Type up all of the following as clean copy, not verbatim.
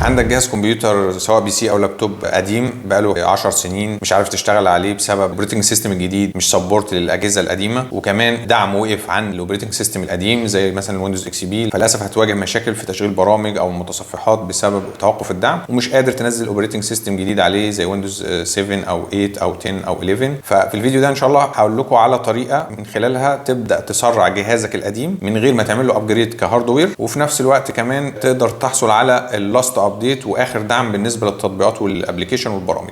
عندك جهاز كمبيوتر سواء بي سي او لابتوب قديم بقاله 10 سنين مش عارف تشتغل عليه بسبب الاوبريتنج سيستم الجديد مش سبورت للاجهزه القديمه، وكمان دعم وقف عن الاوبريتنج سيستم القديم زي مثلا الويندوز اكس بي، فللاسف هتواجه مشاكل في تشغيل برامج او متصفحات بسبب توقف الدعم، ومش قادر تنزل اوبريتنج سيستم جديد عليه زي ويندوز 7 او 8 او 10 او 11. ففي الفيديو ده ان شاء الله هقول لكم على طريقه من خلالها تبدا تسرع جهازك القديم من غير ما تعمل له ابجريد كهاردوير، وفي نفس الوقت كمان تقدر تحصل على اللاست ابديت واخر دعم بالنسبه للتطبيقات والابلكيشن والبرامج.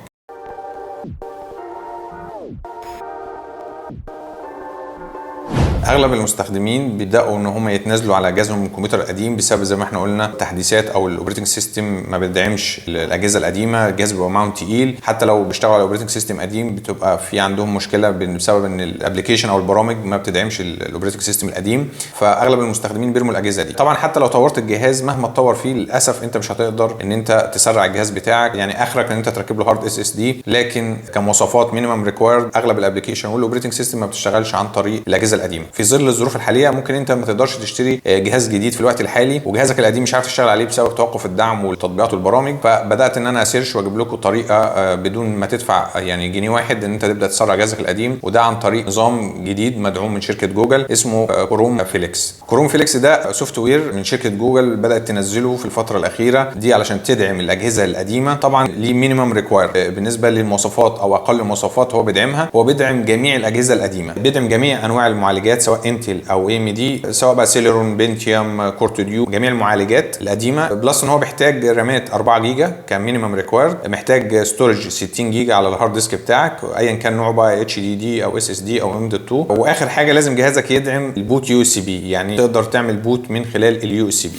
اغلب المستخدمين بيبداوا ان هم يتنازلوا على جهازهم الكمبيوتر القديم بسبب زي ما احنا قلنا التحديثات او الاوبريتنج سيستم ما بيدعمش الاجهزه القديمه، الجهاز بيبقى ماونت تقيل، حتى لو بيشتغلوا على اوبريتنج سيستم قديم بتبقى في عندهم مشكله بسبب ان الابلكيشن او البرامج ما بتدعمش الاوبريتنج سيستم القديم، فاغلب المستخدمين بيرموا الاجهزه دي. طبعا حتى لو طورت الجهاز مهما تطور فيه للاسف انت مش هتقدر ان انت تسرع الجهاز بتاعك، يعني اخرك ان انت تركب له هارد اس اس دي، لكن كمواصفات مينيمم ريكوايرد اغلب الابلكيشن والاوبريتنج سيستم ما بتشتغلش عن طريق الاجهزه القديمه. في ظل الظروف الحاليه ممكن انت ما تقدرش تشتري جهاز جديد في الوقت الحالي وجهازك القديم مش عارف تشتغل عليه بسبب توقف الدعم والتطبيقات والبرامج، فبدات ان انا اسيرش واجيب لكم طريقه بدون ما تدفع يعني جنيه واحد ان انت تبدا تسرع جهازك القديم، وده عن طريق نظام جديد مدعوم من شركه جوجل اسمه كروم فيليكس. كروم فيليكس ده سوفت وير من شركه جوجل بدات تنزله في الفتره الاخيره دي علشان تدعم الاجهزه القديمه. طبعا ليه مينيمم ريكواير بالنسبه للمواصفات او اقل مواصفات هو بيدعمها، هو بيدعم جميع الاجهزه القديمه، بيدعم جميع انواع المعالجات سواء انتل او اي ام دي، سواء بقى سيليرون بنتيوم كورتوديو، جميع المعالجات القديمه، بلس ان هو بيحتاج رامات 4 جيجا كمينيمم ريكوايرد، محتاج ستورج 60 جيجا على الهارد ديسك بتاعك ايا كان نوعه بقى اتش دي دي او اس اس دي او ام دوت 2، واخر حاجه لازم جهازك يدعم البوت يو اس بي، يعني تقدر تعمل بوت من خلال اليو اس بي.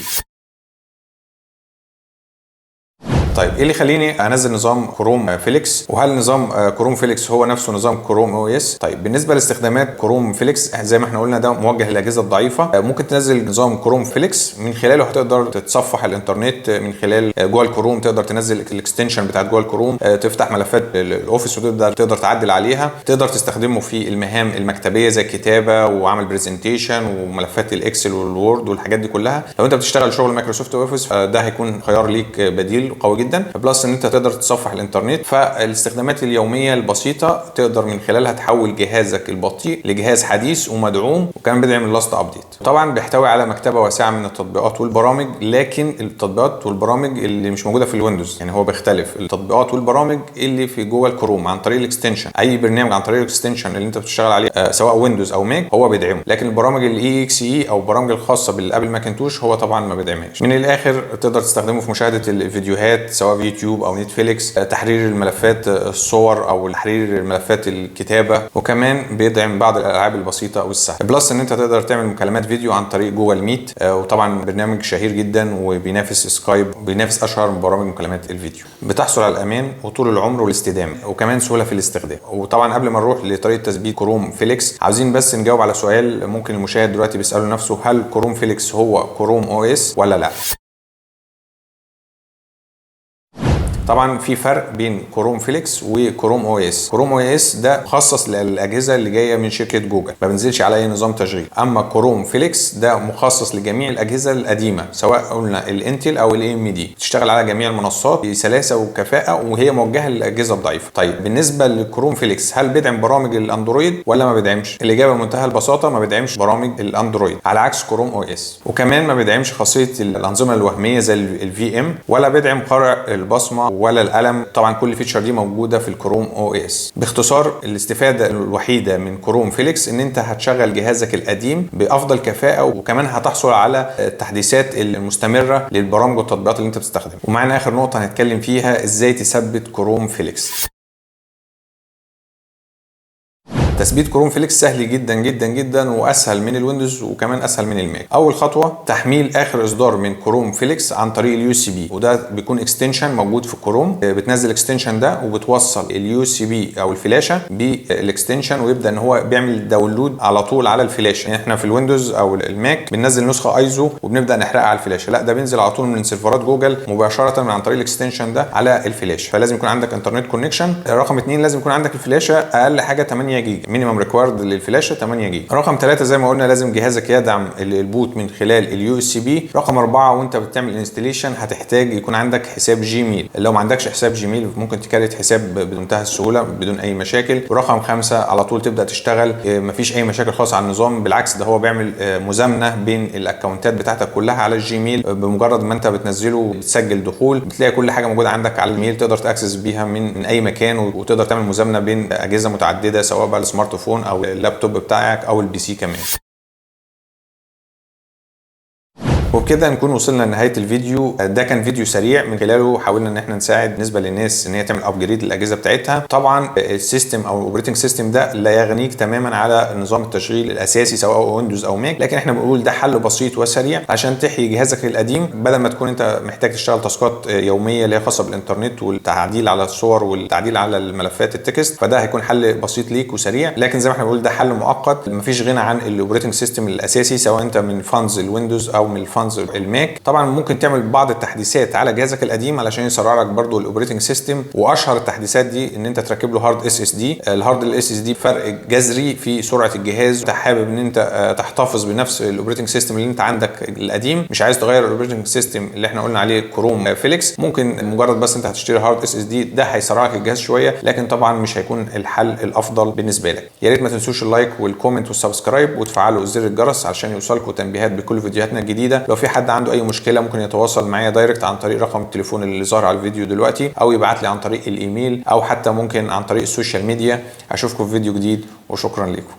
طيب ايه اللي يخليني انزل نظام كروم فيليكس؟ وهل نظام كروم فيليكس هو نفسه نظام كروم او اس؟ طيب بالنسبه لاستخدامات كروم فيليكس زي ما احنا قلنا ده موجه للاجهزه الضعيفه، ممكن تنزل نظام كروم فيليكس من خلاله هتقدر تتصفح الانترنت من خلال جوه الكروم، تقدر تنزل الاكستنشن بتاعت جوه الكروم، تفتح ملفات الاوفيس وتقدر تعدل عليها، تقدر تستخدمه في المهام المكتبيه زي الكتابه وعمل برزنتيشن وملفات الاكسل والوورد والحاجات دي كلها. لو انت بتشتغل شغل مايكروسوفت اوفيس ده هيكون خيار ليك بديل قوي جدا، بلس ان انت تقدر تتصفح الانترنت. فالاستخدامات اليوميه البسيطه تقدر من خلالها تحول جهازك البطيء لجهاز حديث ومدعوم، وكمان بيدعم اللاست ابديت. طبعا بيحتوي على مكتبه واسعه من التطبيقات والبرامج، لكن التطبيقات والبرامج اللي مش موجوده في الويندوز، يعني هو بيختلف التطبيقات والبرامج اللي في جوه الكروم عن طريق الاكستنشن، اي برنامج عن طريق الاكستنشن اللي انت بتشتغل عليه سواء ويندوز او ماك هو بيدعمه، لكن البرامج الاي اكس اي او البرامج الخاصه بالابل ماكنتوش هو طبعا ما بيدعمهاش. من الاخر تقدر تستخدمه في مشاهده الفيديوهات سواء في يوتيوب او نتفليكس، تحرير الملفات الصور او تحرير الملفات الكتابه، وكمان بيدعم بعض الالعاب البسيطه او السهله، بلس ان انت تقدر تعمل مكالمات فيديو عن طريق جوجل ميت، وطبعا برنامج شهير جدا وبينافس سكايب وبينافس اشهر برامج مكالمات الفيديو. بتحصل على الامان وطول العمر والاستدامه وكمان سهوله في الاستخدام. وطبعا قبل ما نروح لطريقه تثبيت كروم فيليكس عاوزين بس نجاوب على سؤال ممكن المشاهد دلوقتي بيساله نفسه، هل كروم فيليكس هو كروم او اس ولا لا؟ طبعا في فرق بين كروم فيليكس وكروم او اس. كروم او اس ده مخصص للاجهزه اللي جايه من شركه جوجل ما بينزلش على اي نظام تشغيل، اما كروم فيليكس ده مخصص لجميع الاجهزه القديمه سواء قلنا الانتل او الاي ام دي، تشتغل على جميع المنصات بسلاسه وكفاءه وهي موجهه للاجهزه الضعيفه. طيب بالنسبه لكروم فيليكس هل بيدعم برامج الاندرويد ولا ما بيدعمش؟ الاجابه بمنتهى البساطه ما بيدعمش برامج الاندرويد على عكس كروم او اس، وكمان ما بيدعمش خاصيه الانظمه الوهميه زي الفي ام، ولا بيدعم قارئ البصمه ولا القلم. طبعا كل الفيتشر دي موجوده في الكروم او اس. باختصار الاستفاده الوحيده من كروم فيليكس ان انت هتشغل جهازك القديم بافضل كفاءه، وكمان هتحصل على التحديثات المستمره للبرامج والتطبيقات اللي انت بتستخدمها. ومعنا اخر نقطه هنتكلم فيها ازاي تثبت كروم فيليكس. تثبيت كروم فيليكس سهل جدا جدا جدا واسهل من الويندوز وكمان اسهل من الماك. اول خطوه تحميل اخر اصدار من كروم فيليكس عن طريق اليو اس بي، وده بيكون اكستنشن موجود في كروم، بتنزل الاكستنشن ده وبتوصل اليو اس بي او الفلاشه بالاكستنشن ويبدا ان هو بيعمل داونلود على طول على الفلاشه. يعني احنا في الويندوز او الماك بننزل نسخه ايزو وبنبدا نحرقها على الفلاشه، لا ده بينزل على طول من سيرفرات جوجل مباشره من عن طريق الاكستنشن ده على الفلاشه. فلازم يكون عندك انترنت كونكشن. رقم 2 لازم يكون عندك الفلاشه اقل حاجه 8 جيجا مينيمم ريكوايرد للفلاشه 8 جيجا. رقم 3 زي ما قلنا لازم جهازك يدعم البوت من خلال اليو اس بي. رقم 4 وانت بتعمل انستليشن هتحتاج يكون عندك حساب جيميل، لو ما عندكش حساب جيميل ممكن تكريت حساب بمنتهى السهوله بدون اي مشاكل. ورقم 5 على طول تبدا تشتغل، مفيش اي مشاكل خالص على النظام، بالعكس ده هو بيعمل مزامنه بين الاكونتات بتاعتك كلها على الجيميل. بمجرد ما انت بتنزله وبتسجل دخول بتلاقي كل حاجه موجوده عندك على الميل، تقدر تاكسس بيها من اي مكان، وتقدر تعمل مزامنه بين اجهزه متعدده سواء بقى السمارت فون او اللابتوب بتاعك او البي سي كمان. وبكده نكون وصلنا لنهايه الفيديو. ده كان فيديو سريع من خلاله حاولنا ان احنا نساعد بالنسبه للناس ان هي تعمل ابجريد للاجهزه بتاعتها. طبعا السيستم او الاوبريتنج سيستم ده لا يغنيك تماما على نظام التشغيل الاساسي سواء ويندوز او ماك، لكن احنا بنقول ده حل بسيط وسريع عشان تحيي جهازك القديم بدل ما تكون انت محتاج تشتغل تاسكات يوميه اللي هي خاصه بالانترنت والتعديل على الصور والتعديل على الملفات التكست. فده هيكون حل بسيط ليك وسريع، لكن زي ما احنا بنقول ده حل مؤقت، مفيش غنى عن الاوبريتنج سيستم الاساسي سواء انت من فانز الويندوز او من فانز الماك. طبعا ممكن تعمل بعض التحديثات على جهازك القديم علشان يسرع لك برضو الاوبريتنج سيستم، واشهر التحديثات دي ان انت تركب له هارد اس اس دي. الهارد الاس اس دي فرق جذري في سرعه الجهاز. انت حابب ان انت تحتفظ بنفس الاوبريتنج سيستم اللي انت عندك القديم، مش عايز تغير الاوبريتنج سيستم اللي احنا قلنا عليه كروم فيليكس، ممكن مجرد بس انت هتشتري هارد اس اس دي، ده هيسرع لك الجهاز شويه، لكن طبعا مش هيكون الحل الافضل بالنسبه لك. يا ريت ما تنسوش اللايك والكومنت والسبسكرايب وتفعلوا زر الجرس علشان يوصلكم تنبيهات بكل فيديوهاتنا الجديده. لو في حد عنده اي مشكله ممكن يتواصل معايا دايركت عن طريق رقم التليفون اللي ظاهر على الفيديو دلوقتي، او يبعت لي عن طريق الايميل، او حتى ممكن عن طريق السوشيال ميديا. اشوفكم في فيديو جديد وشكرا لكم.